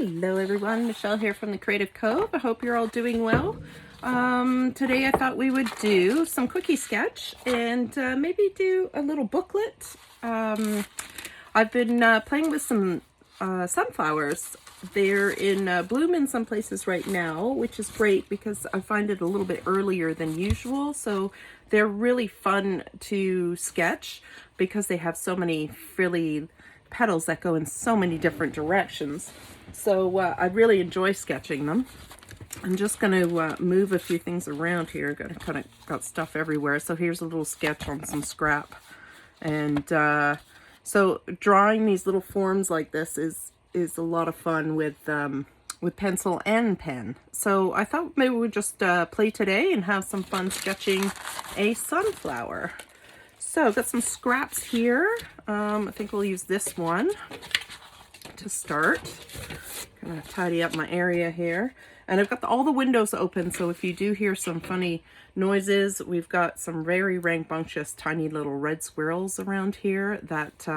Hello everyone, Michelle here from the Creative Cove. I hope you're all doing well. Today I thought we would do some quickie sketch and maybe do a little booklet. I've been playing with some sunflowers. They're in bloom in some places right now, which is great because I find it a little bit earlier than usual. So they're really fun to sketch because they have so many frilly petals that go in so many different directions. So I really enjoy sketching them. I'm just going to move a few things around here. Got stuff everywhere. So here's a little sketch on some scrap. And so drawing these little forms like this is a lot of fun with pencil and pen. So I thought maybe we'd just play today and have some fun sketching a sunflower. So I've got some scraps here. I think we'll use this one to start. Gonna tidy up my area here. And I've got all the windows open, so if you do hear some funny noises, we've got some very rambunctious tiny little red squirrels around here that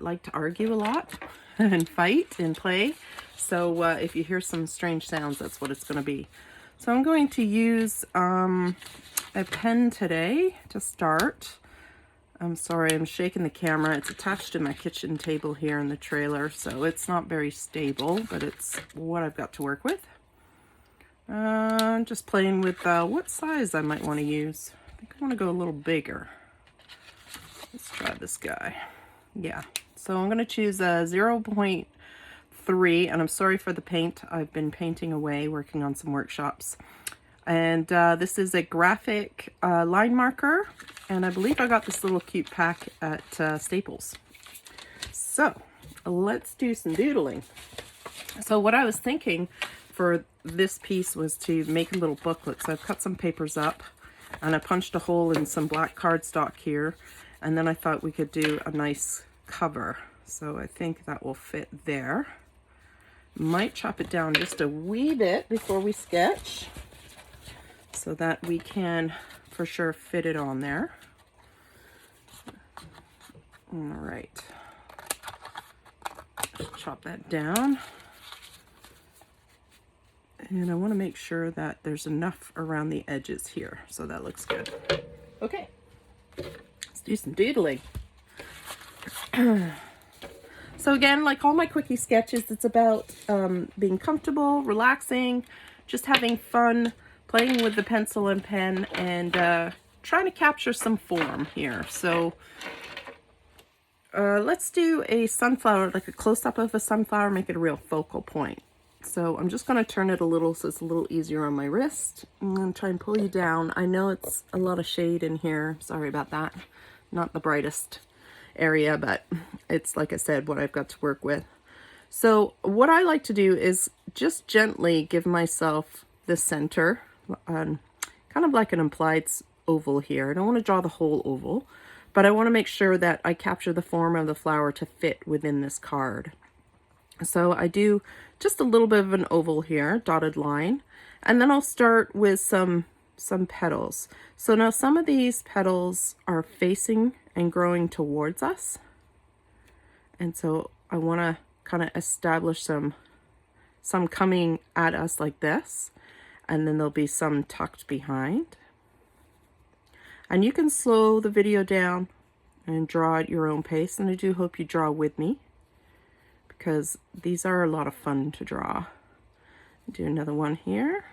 like to argue a lot and fight and play. So if you hear some strange sounds, that's what it's going to be. So I'm going to use a pen today to start. I'm sorry, I'm shaking the camera. It's attached to my kitchen table here in the trailer, so it's not very stable, but it's what I've got to work with. I'm just playing with what size I might want to use. I think I want to go a little bigger. Let's try this guy. Yeah, so I'm going to choose a 0.3, and I'm sorry for the paint. I've been painting away, working on some workshops. And this is a graphic line marker, and I believe I got this little cute pack at Staples. So let's do some doodling. So what I was thinking for this piece was to make a little booklet. So I've cut some papers up, and I punched a hole in some black cardstock here, and then I thought we could do a nice cover. So I think that will fit there. Might chop it down just a wee bit before we sketch, so that we can for sure fit it on there. All right, chop that down. And I want to make sure that there's enough around the edges here, so that looks good. Okay, let's do some doodling. So again, like all my quickie sketches, it's about being comfortable, relaxing, just having fun, playing with the pencil and pen, and trying to capture some form here. So let's do a sunflower, like a close-up of a sunflower, make it a real focal point. So I'm just going to turn it a little so it's a little easier on my wrist. I'm going to try and pull you down. I know it's a lot of shade in here. Sorry about that. Not the brightest area, but it's, like I said, what I've got to work with. So what I like to do is just gently give myself the center, kind of like an implied oval here. I don't want to draw the whole oval, but I want to make sure that I capture the form of the flower to fit within this card. So I do just a little bit of an oval here, dotted line, and then I'll start with some petals. So now some of these petals are facing and growing towards us, and so I want to kind of establish some coming at us like this, and then there'll be some tucked behind. And you can slow the video down and draw at your own pace, and I do hope you draw with me, because these are a lot of fun to draw. Do another one here,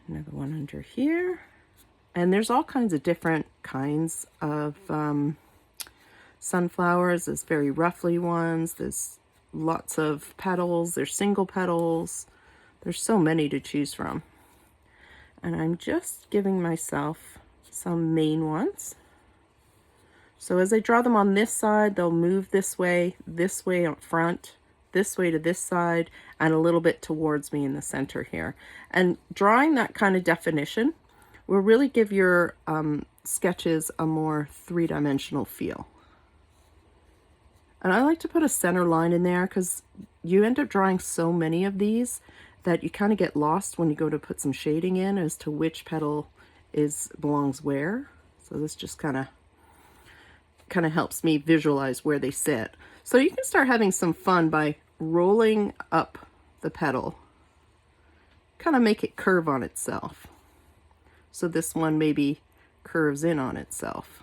another one under here, and there's all kinds of different kinds of sunflowers. There's very roughly ones, there's lots of petals, there's single petals, there's so many to choose from. And I'm just giving myself some main ones. So as I draw them on this side, they'll move this way up front, this way to this side, and a little bit towards me in the center here. And drawing that kind of definition will really give your sketches a more three-dimensional feel. And I like to put a center line in there because you end up drawing so many of these that you kind of get lost when you go to put some shading in as to which petal belongs where. So this just kind of helps me visualize where they sit. So you can start having some fun by rolling up the petal, kind of make it curve on itself. So this one maybe curves in on itself.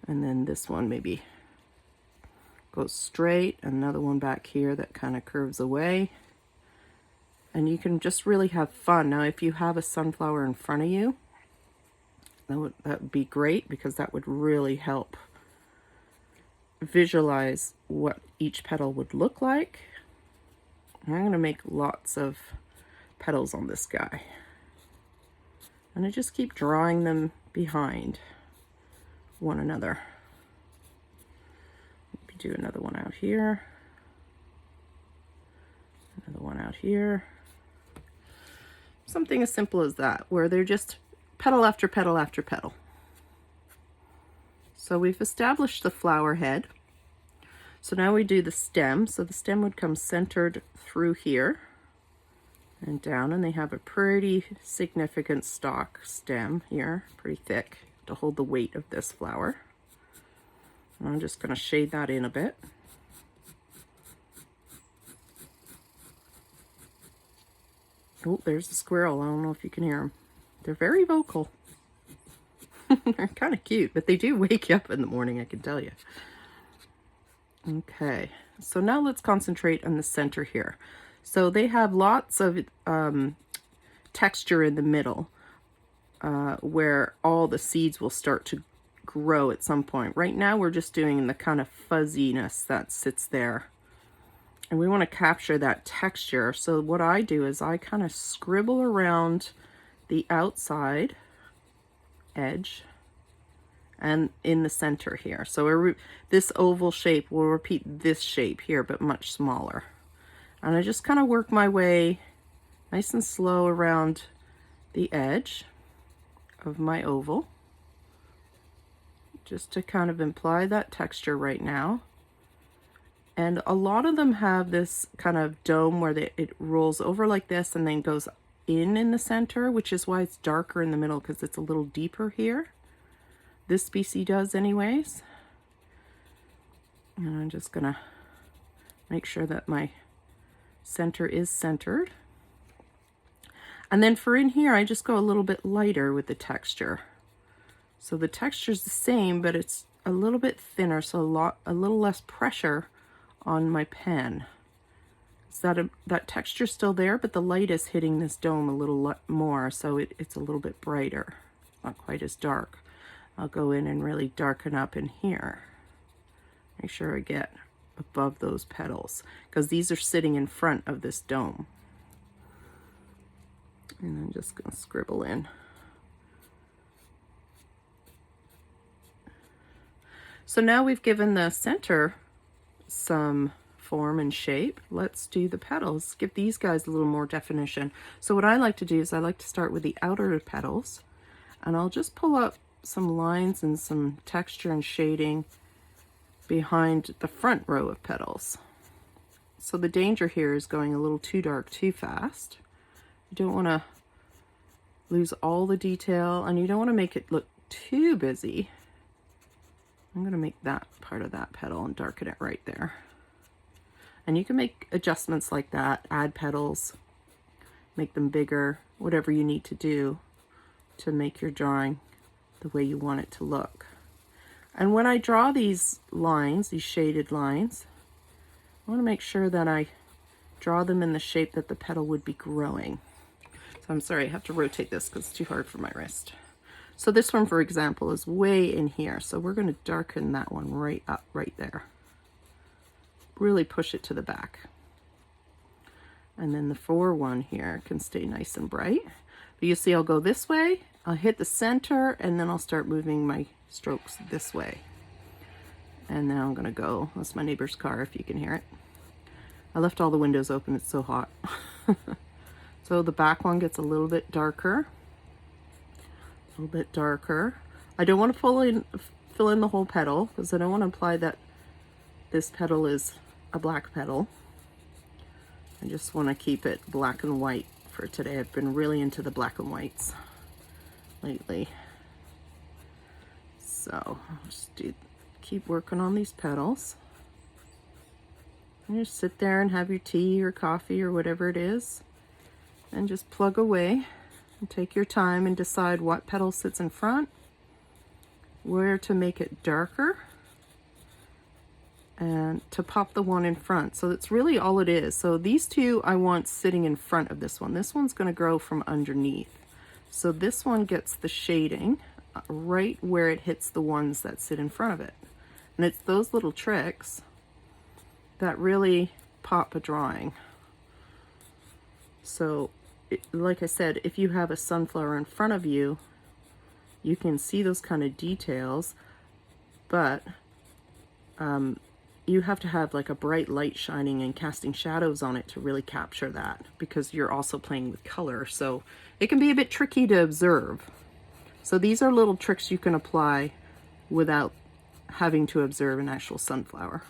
And then this one maybe goes straight. Another one back here that kind of curves away. And you can just really have fun. Now, if you have a sunflower in front of you, that would be great, because that would really help visualize what each petal would look like. And I'm going to make lots of petals on this guy. And I just keep drawing them behind one another. Maybe do another one out here. Another one out here. Something as simple as that, where they're just petal after petal after petal. So we've established the flower head. So now we do the stem. So the stem would come centered through here and down, and they have a pretty significant stalk stem here, pretty thick, to hold the weight of this flower. And I'm just going to shade that in a bit. Oh, there's a squirrel. I don't know if you can hear them. They're very vocal. They're kind of cute, but they do wake you up in the morning, I can tell you. Okay, so now let's concentrate on the center here. So they have lots of texture in the middle, where all the seeds will start to grow at some point. Right now we're just doing the kind of fuzziness that sits there. And we want to capture that texture. So what I do is I kind of scribble around the outside edge and in the center here. So this oval shape will repeat this shape here, but much smaller. And I just kind of work my way nice and slow around the edge of my oval, just to kind of imply that texture right now. And a lot of them have this kind of dome where it rolls over like this and then goes in the center, which is why it's darker in the middle, because it's a little deeper here. This species does anyways. And I'm just gonna make sure that my center is centered. And then for in here, I just go a little bit lighter with the texture. So the texture's the same, but it's a little bit thinner, so a little less pressure on my pen. So that texture's still there, but the light is hitting this dome a little more, so it's a little bit brighter, not quite as dark. I'll go in and really darken up in here. Make sure I get above those petals, because these are sitting in front of this dome. And I'm just going to scribble in. So now we've given the center some form and shape. Let's do the petals. Give these guys a little more definition. So what I like to do is I like to start with the outer petals, and I'll just pull up some lines and some texture and shading behind the front row of petals. So the danger here is going a little too dark too fast. You don't want to lose all the detail, and you don't want to make it look too busy. I'm going to make that part of that petal and darken it right there. And you can make adjustments like that, add petals, make them bigger, whatever you need to do to make your drawing the way you want it to look. And when I draw these lines, these shaded lines, I want to make sure that I draw them in the shape that the petal would be growing. So I'm sorry, I have to rotate this because it's too hard for my wrist. So this one, for example, is way in here. So we're going to darken that one right up, right there. Really push it to the back. And then the 4 one here can stay nice and bright. But you see I'll go this way, I'll hit the center, and then I'll start moving my strokes this way. And now I'm going to go, that's my neighbor's car if you can hear it. I left all the windows open, it's so hot. So the back one gets a little bit darker. A little bit darker. I don't want to fill in the whole petal, because I don't want to imply that this petal is a black petal. I just want to keep it black and white for today. I've been really into the black and whites lately. So I'll just keep working on these petals. You just sit there and have your tea or coffee or whatever it is, and just plug away and take your time and decide what petal sits in front, where to make it darker, and to pop the one in front. So that's really all it is. So these two I want sitting in front of this one. This one's going to grow from underneath. So this one gets the shading right where it hits the ones that sit in front of it. And it's those little tricks that really pop a drawing. So like I said, if you have a sunflower in front of you, you can see those kind of details, but you have to have like a bright light shining and casting shadows on it to really capture that, because you're also playing with color. So it can be a bit tricky to observe. So these are little tricks you can apply without having to observe an actual sunflower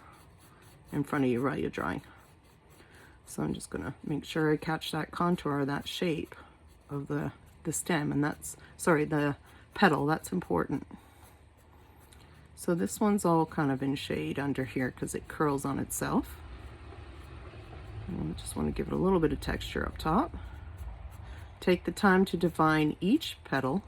in front of you while you're drawing. So I'm just gonna make sure I catch that contour, that shape of the stem, and that's, sorry, the petal, that's important. So this one's all kind of in shade under here because it curls on itself. And I just want to give it a little bit of texture up top. Take the time to define each petal.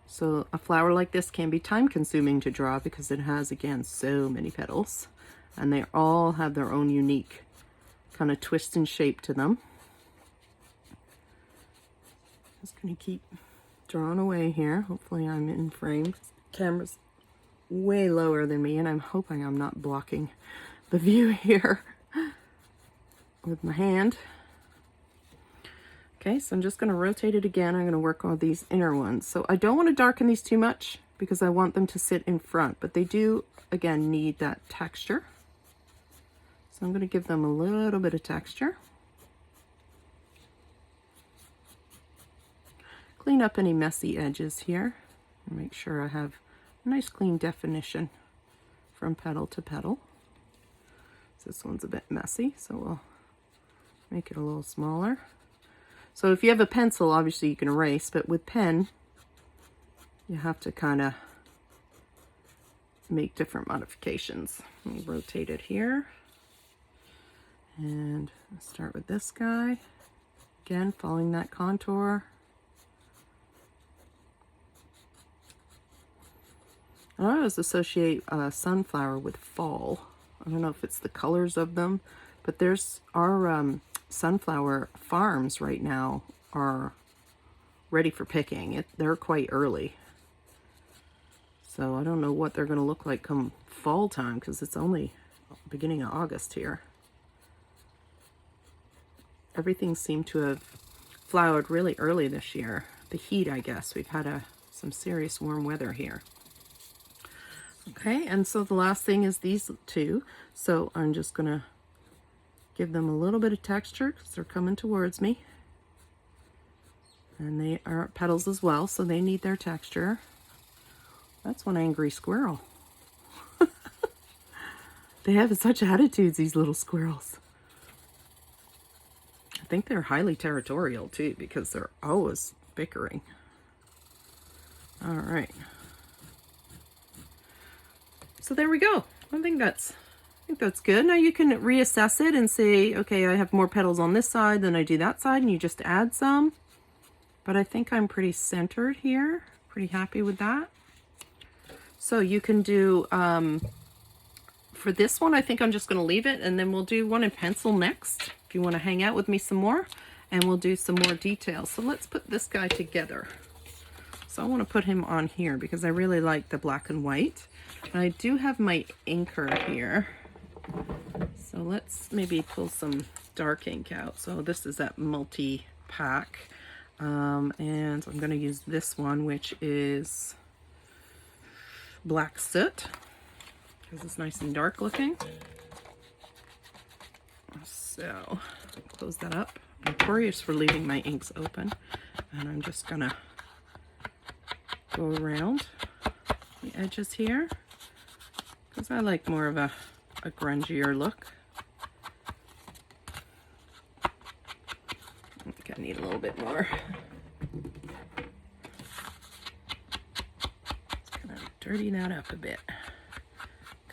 So a flower like this can be time consuming to draw because it has, again, so many petals, and they all have their own unique kind of twist and shape to them. Just going to keep drawing away here. Hopefully I'm in frame. Camera's way lower than me, and I'm hoping I'm not blocking the view here with my hand. Okay, so I'm just going to rotate it again. I'm going to work on these inner ones. So I don't want to darken these too much because I want them to sit in front, but they do, again, need that texture. So I'm going to give them a little bit of texture. Clean up any messy edges here and make sure I have a nice clean definition from petal to petal. So this one's a bit messy, so we'll make it a little smaller. So if you have a pencil, obviously you can erase, but with pen, you have to kind of make different modifications. Let me rotate it here. And start with this guy. Again, following that contour. I always associate sunflower with fall. I don't know if it's the colors of them, but there's our sunflower farms right now are ready for picking. They're quite early. So I don't know what they're going to look like come fall time because it's only beginning of August here. Everything seemed to have flowered really early this year. The heat, I guess. We've had some serious warm weather here. Okay, and so the last thing is these two. So I'm just going to give them a little bit of texture because they're coming towards me. And they are petals as well, so they need their texture. That's one angry squirrel. They have such attitudes, these little squirrels. I think they're highly territorial too because they're always bickering. All right. So there we go. I think that's good. Now you can reassess it and say, okay, I have more petals on this side than I do that side, and you just add some. But I think I'm pretty centered here. Pretty happy with that. So you can do, for this one, I think I'm just going to leave it, and then we'll do one in pencil next, if you want to hang out with me some more, and we'll do some more details. So let's put this guy together. So I want to put him on here because I really like the black and white. And I do have my inker here. So let's maybe pull some dark ink out. So this is that multi-pack. And I'm going to use this one, which is Black Soot, because it's nice and dark looking. So close that up. I'm notorious for leaving my inks open. And I'm just going to go around the edges here because I like more of a grungier look. I think I need a little bit more. Just gonna dirty that up a bit.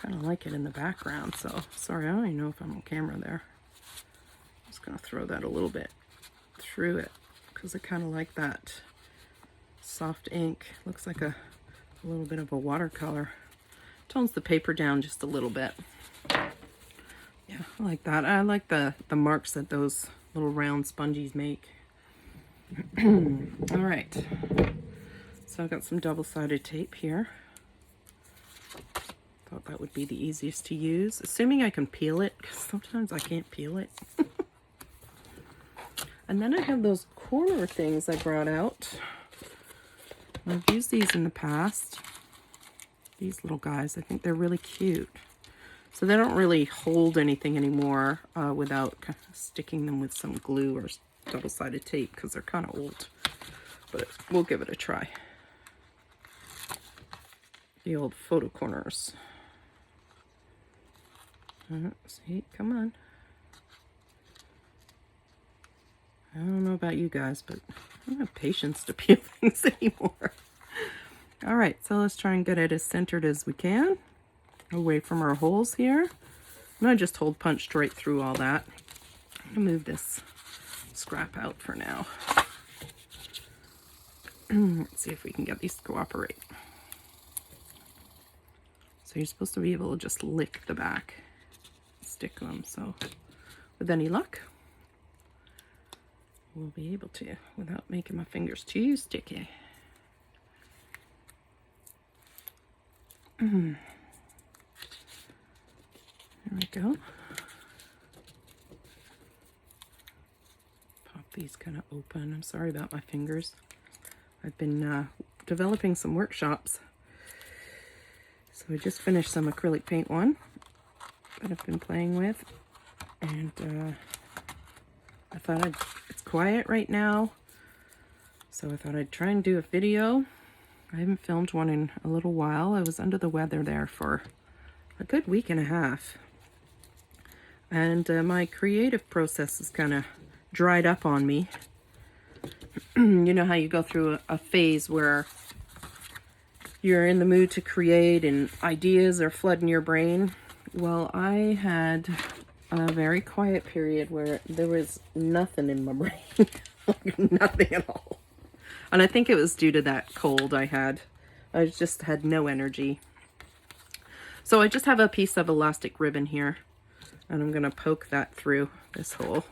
kind of like it in the background, so sorry, I don't even know if I'm on camera there. I'm just going to throw that a little bit through it because I kind of like that soft ink. Looks like a little bit of a watercolor. Tones the paper down just a little bit. Yeah, I like that. I like the marks that those little round sponges make. All right, so I've got some double-sided tape here. Thought that would be the easiest to use, assuming I can peel it, because sometimes I can't peel it. And then I have those corner things I brought out. I've used these in the past. These little guys, I think they're really cute. So they don't really hold anything anymore without kind of sticking them with some glue or double-sided tape, because they're kind of old. But we'll give it a try. The old photo corners. See, come on. I don't know about you guys, but I don't have patience to peel things anymore. All right, so let's try and get it as centered as we can, away from our holes here. I'm gonna just hole punched right through all that. I'm gonna move this scrap out for now. Let's see if we can get these to cooperate. So you're supposed to be able to just lick the back, stick them. So with any luck, we'll be able to without making my fingers too sticky. There we go. Pop these kind of open. I'm sorry about my fingers. I've been developing some workshops. So I just finished some acrylic paint one that I've been playing with. And I thought it's quiet right now. So I thought I'd try and do a video. I haven't filmed one in a little while. I was under the weather there for a good week and a half. And my creative process is kind of dried up on me. You know how you go through a phase where you're in the mood to create and ideas are flooding your brain? Well, I had a very quiet period where there was nothing in my brain. Nothing at all. And I think it was due to that cold I had. I just had no energy. So I just have a piece of elastic ribbon here, and I'm going to poke that through this hole.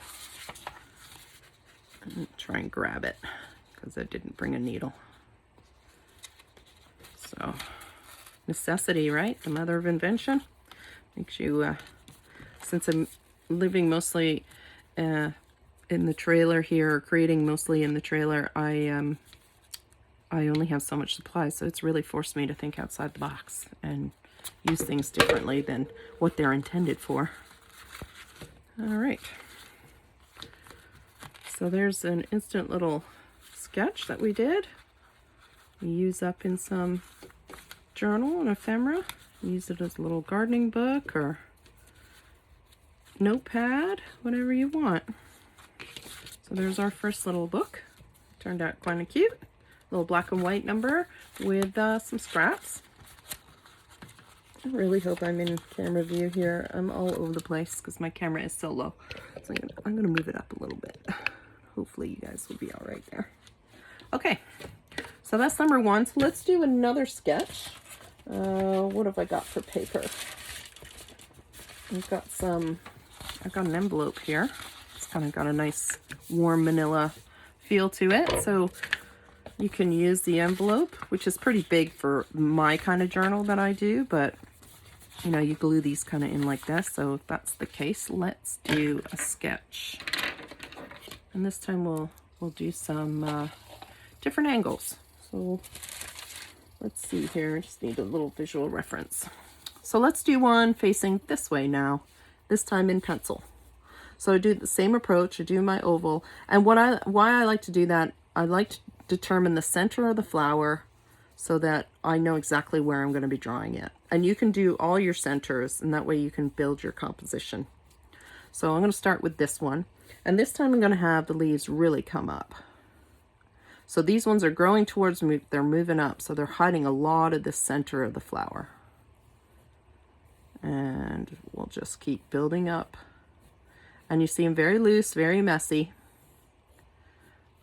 And try and grab it, because I didn't bring a needle. So, necessity, right? The mother of invention. Makes you, since I'm living mostly in the trailer here, or creating mostly in the trailer, I only have so much supply, so it's really forced me to think outside the box and use things differently than what they're intended for. All right. So there's an instant little sketch that we did. We use up in some journal and ephemera. Use it as a little gardening book or notepad, whatever you want. So there's our first little book. Turned out kind of cute. Little black and white number with some scraps. I really hope I'm in camera view here. I'm all over the place because my camera is so low. So I'm gonna move it up a little bit. Hopefully you guys will be all right there. Okay, so that's number one. So let's do another sketch. What have I got for paper? I've got an envelope here. It's kind of got a nice warm manila feel to it. So you can use the envelope, which is pretty big for my kind of journal that I do, but you know, you glue these kind of in like this. So if that's the case, let's do a sketch. And this time we'll do some different angles. So let's see here. I just need a little visual reference. So let's do one facing this way now, this time in pencil. So I do the same approach. I do my oval. And why I like to do that, I like to determine the center of the flower so that I know exactly where I'm going to be drawing it. And you can do all your centers, and that way you can build your composition. So I'm going to start with this one. And this time I'm going to have the leaves really come up. So these ones are growing towards me, they're moving up, so they're hiding a lot of the center of the flower. And we'll just keep building up. And you see I'm very loose, very messy.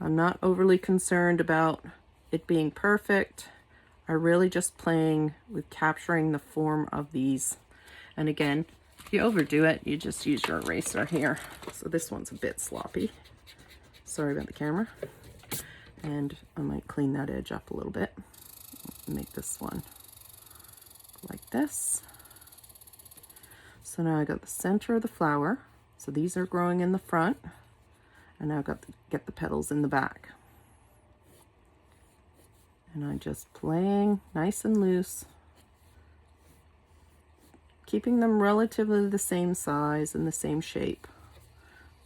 I'm not overly concerned about it being perfect. I'm really just playing with capturing the form of these. And again, if you overdo it, you just use your eraser here. So this one's a bit sloppy. Sorry about the camera. And I might clean that edge up a little bit. Make this one like this. So now I got the center of the flower. So these are growing in the front. And now I've got to get the petals in the back. And I'm just playing nice and loose, keeping them relatively the same size and the same shape.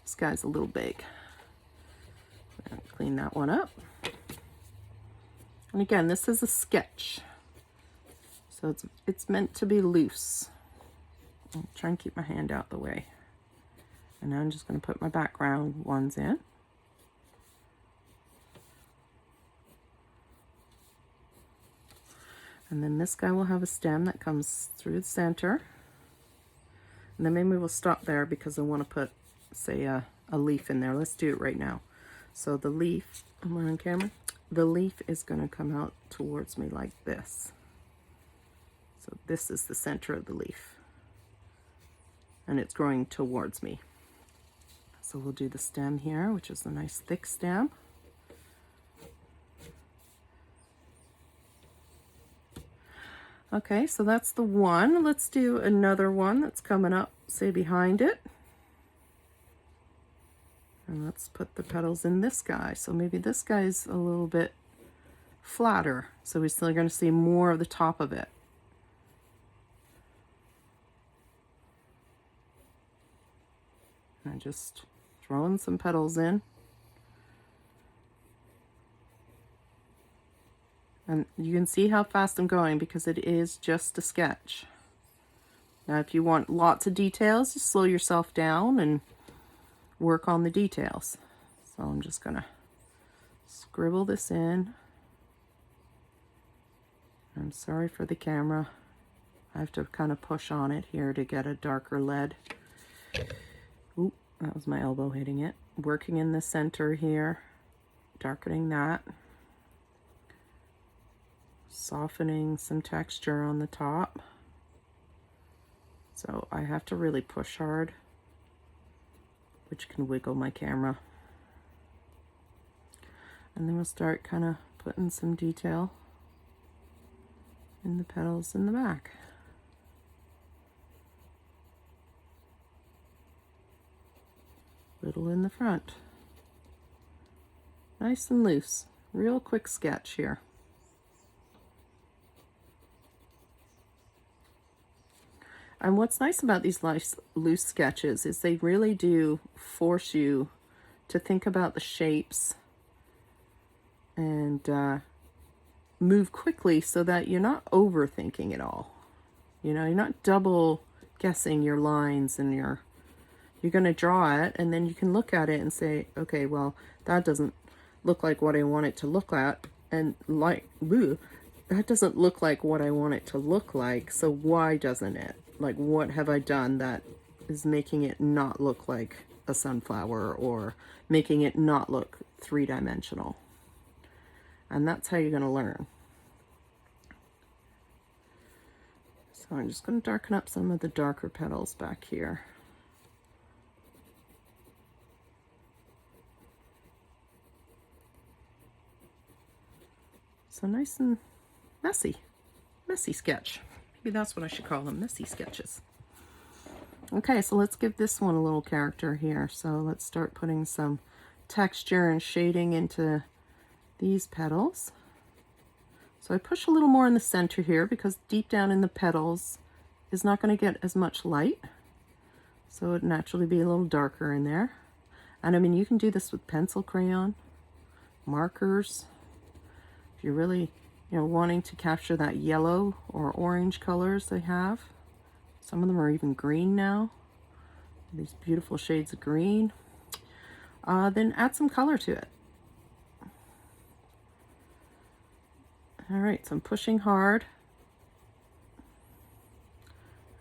This guy's a little big. Clean that one up. And again, this is a sketch, so it's meant to be loose. I'll try and keep my hand out the way. And now I'm just going to put my background ones in. And then this guy will have a stem that comes through the center. And then maybe we'll stop there because I want to put, say, a leaf in there. Let's do it right now. So the leaf, am I on camera? The leaf is going to come out towards me like this. So this is the center of the leaf. And it's growing towards me. So we'll do the stem here, which is a nice thick stem. Okay, so that's the one. Let's do another one that's coming up, say, behind it. And let's put the petals in this guy. So maybe this guy's a little bit flatter. So we're still going to see more of the top of it. And just throwing some petals in. And you can see how fast I'm going because it is just a sketch. Now, if you want lots of details, just slow yourself down and work on the details. So I'm just gonna scribble this in. I'm sorry for the camera. I have to kind of push on it here to get a darker lead. Oop, that was my elbow hitting it. Working in the center here, darkening that. Softening some texture on the top. So I have to really push hard, which can wiggle my camera. And then we'll start kind of putting some detail in the petals in the back. Little in the front. Nice and loose. Real quick sketch here. And what's nice about these loose sketches is they really do force you to think about the shapes and move quickly so that you're not overthinking it all. You know, you're not double guessing your lines, and you're going to draw it, and then you can look at it and say, okay, well, that doesn't look like what I want it to look at, and like, ooh, that doesn't look like what I want it to look like, so why doesn't it? Like, what have I done that is making it not look like a sunflower, or making it not look three-dimensional? And that's how you're going to learn. So I'm just going to darken up some of the darker petals back here. So nice and messy sketch. Maybe that's what I should call them, messy sketches. Okay, so let's give this one a little character here. So let's start putting some texture and shading into these petals. So I push a little more in the center here because deep down in the petals is not going to get as much light. So it'd naturally be a little darker in there. And I mean, you can do this with pencil crayon, markers. If you're really, wanting to capture that yellow or orange colors they have. Some of them are even green now. These beautiful shades of green. Then add some color to it. All right, so I'm pushing hard.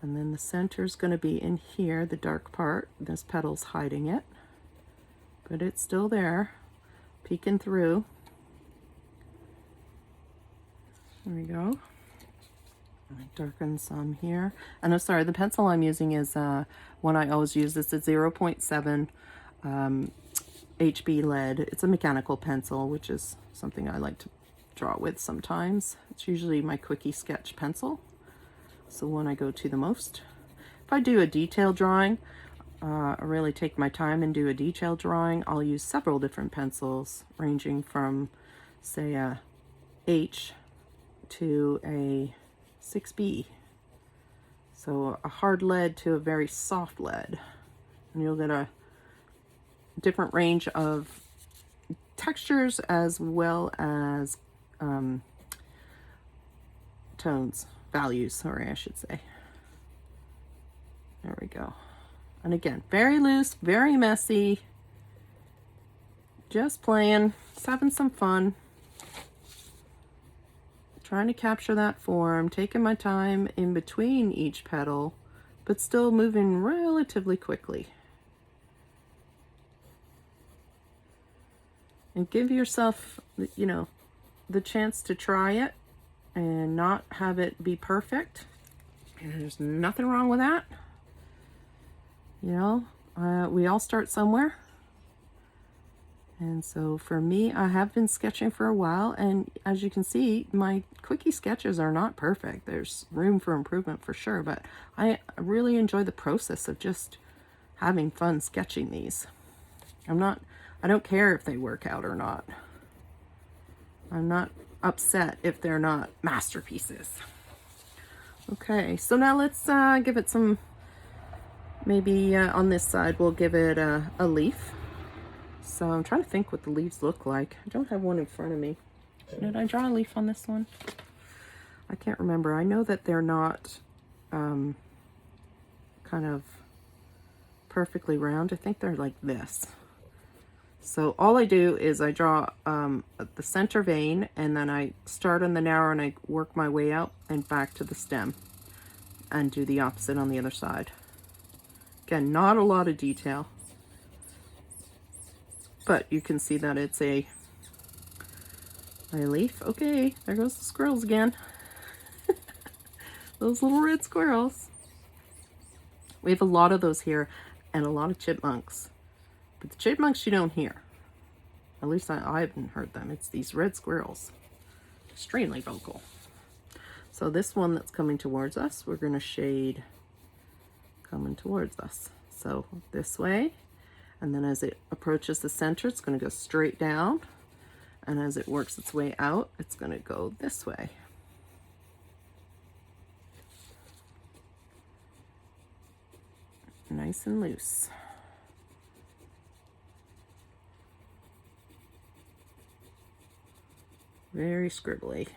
And then the center is going to be in here, the dark part. This petal's hiding it, but it's still there, peeking through. There we go. I darken some here. And I'm sorry, the pencil I'm using is one I always use. It's a 0.7 HB lead. It's a mechanical pencil, which is something I like to draw with sometimes. It's usually my Quickie sketch pencil. It's the one I go to the most. If I do a detailed drawing, I really take my time and do a detailed drawing, I'll use several different pencils, ranging from, say, a H to a 6B. So a hard lead to a very soft lead. And you'll get a different range of textures as well as tones. Values, sorry, I should say. There we go. And again, very loose, very messy. Just playing, just having some fun. Trying to capture that form, taking my time in between each petal, but still moving relatively quickly. And give yourself, you know, the chance to try it and not have it be perfect. And there's nothing wrong with that. You know, we all start somewhere. And so for me, I have been sketching for a while, and as you can see, my Quickie sketches are not perfect. There's room for improvement for sure, but I really enjoy the process of just having fun sketching these. I don't care if they work out or not. I'm not upset if they're not masterpieces. Okay, so now let's give it some, maybe on this side we'll give it a leaf. So I'm trying to think what the leaves look like. I don't have one in front of me. Did I draw a leaf on this one? I can't remember. I know that they're not kind of perfectly round. I think they're like this. So all I do is I draw the center vein, and then I start on the narrow and I work my way out and back to the stem and do the opposite on the other side. Again, not a lot of detail, but you can see that it's a leaf. Okay, there goes the squirrels again. Those little red squirrels. We have a lot of those here and a lot of chipmunks. But the chipmunks you don't hear. At least I haven't heard them. It's these red squirrels. Extremely vocal. So this one that's coming towards us, we're going to shade coming towards us. So this way. And then as it approaches the center, it's going to go straight down. And as it works its way out, it's going to go this way. Nice and loose. Very scribbly.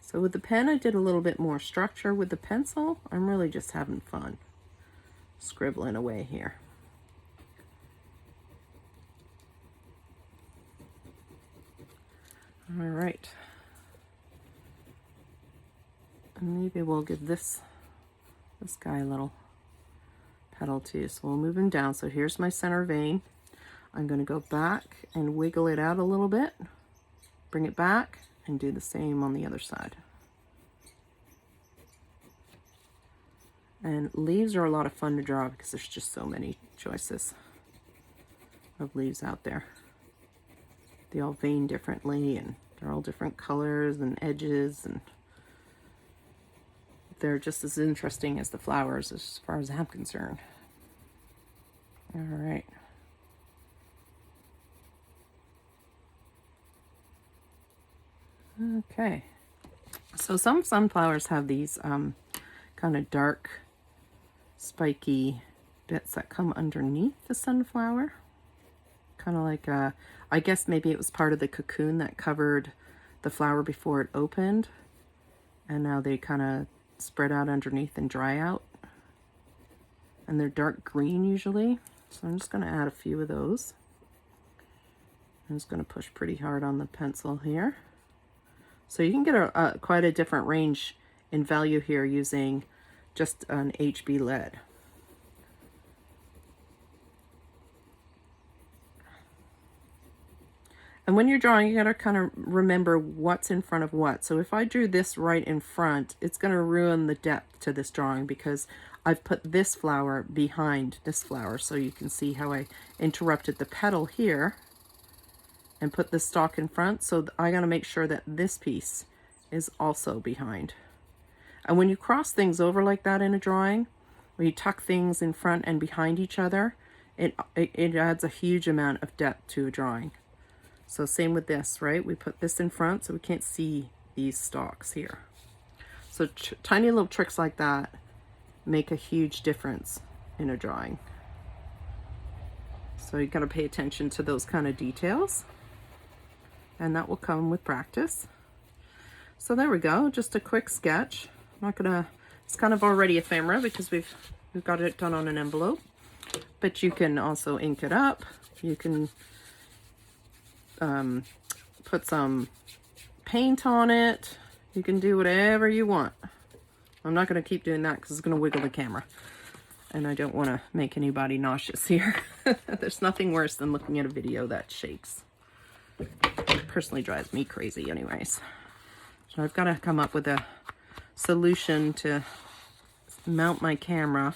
So with the pen, I did a little bit more structure. With the pencil, I'm really just having fun scribbling away here. All right. And maybe we'll give this guy a little petal too. So we'll move him down. So here's my center vein. I'm going to go back and wiggle it out a little bit. Bring it back and do the same on the other side. And leaves are a lot of fun to draw because there's just so many choices of leaves out there. They all vein differently and they're all different colors and edges, and they're just as interesting as the flowers as far as I'm concerned. All right. Okay, so some sunflowers have these kind of dark, spiky bits that come underneath the sunflower. Kind of like, I guess maybe it was part of the cocoon that covered the flower before it opened. And now they kind of spread out underneath and dry out. And they're dark green usually. So I'm just going to add a few of those. I'm just going to push pretty hard on the pencil here. So you can get quite a different range in value here using just an HB lead. And when you're drawing, you gotta kind of remember what's in front of what. So if I drew this right in front, it's gonna ruin the depth to this drawing because I've put this flower behind this flower. So you can see how I interrupted the petal here and put the stalk in front. So I gotta make sure that this piece is also behind. And when you cross things over like that in a drawing, when you tuck things in front and behind each other, it adds a huge amount of depth to a drawing. So same with this, right? We put this in front so we can't see these stalks here. So tiny little tricks like that make a huge difference in a drawing. So you gotta pay attention to those kind of details, and that will come with practice. So there we go, just a quick sketch. I'm not gonna, it's kind of already ephemera because we've got it done on an envelope, but you can also ink it up. You can put some paint on it. You can do whatever you want. I'm not going to keep doing that because it's going to wiggle the camera, and I don't want to make anybody nauseous here. There's nothing worse than looking at a video that shakes. It personally drives me crazy anyways. So I've got to come up with a solution to mount my camera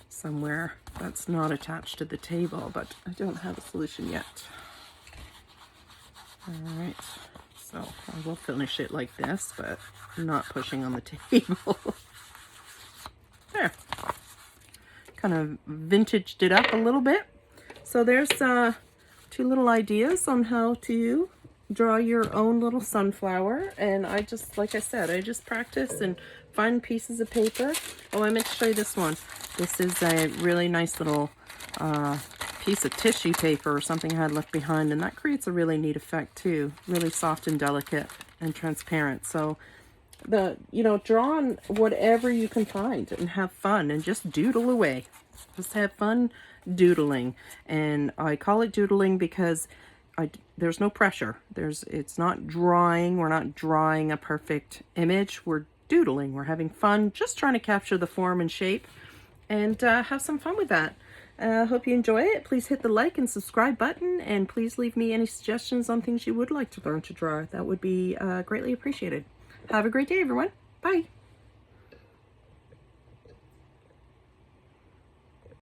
somewhere that's not attached to the table, but I don't have a solution yet. All right, so I will finish it like this, but not pushing on the table. There, kind of vintaged it up a little bit. So there's 2 little ideas on how to draw your own little sunflower, and I just, like I said, I just practice and find pieces of paper. Oh, I meant to show you this one. This is a really nice little piece of tissue paper or something I had left behind, and that creates a really neat effect too. Really soft and delicate and transparent. So draw on whatever you can find and have fun and just doodle away. Just have fun doodling. And I call it doodling because there's no pressure. It's not drawing. We're not drawing a perfect image. We're doodling. We're having fun, just trying to capture the form and shape, and have some fun with that. Hope you enjoy it. Please hit the like and subscribe button, and please leave me any suggestions on things you would like to learn to draw. That would be greatly appreciated. Have a great day, everyone. Bye.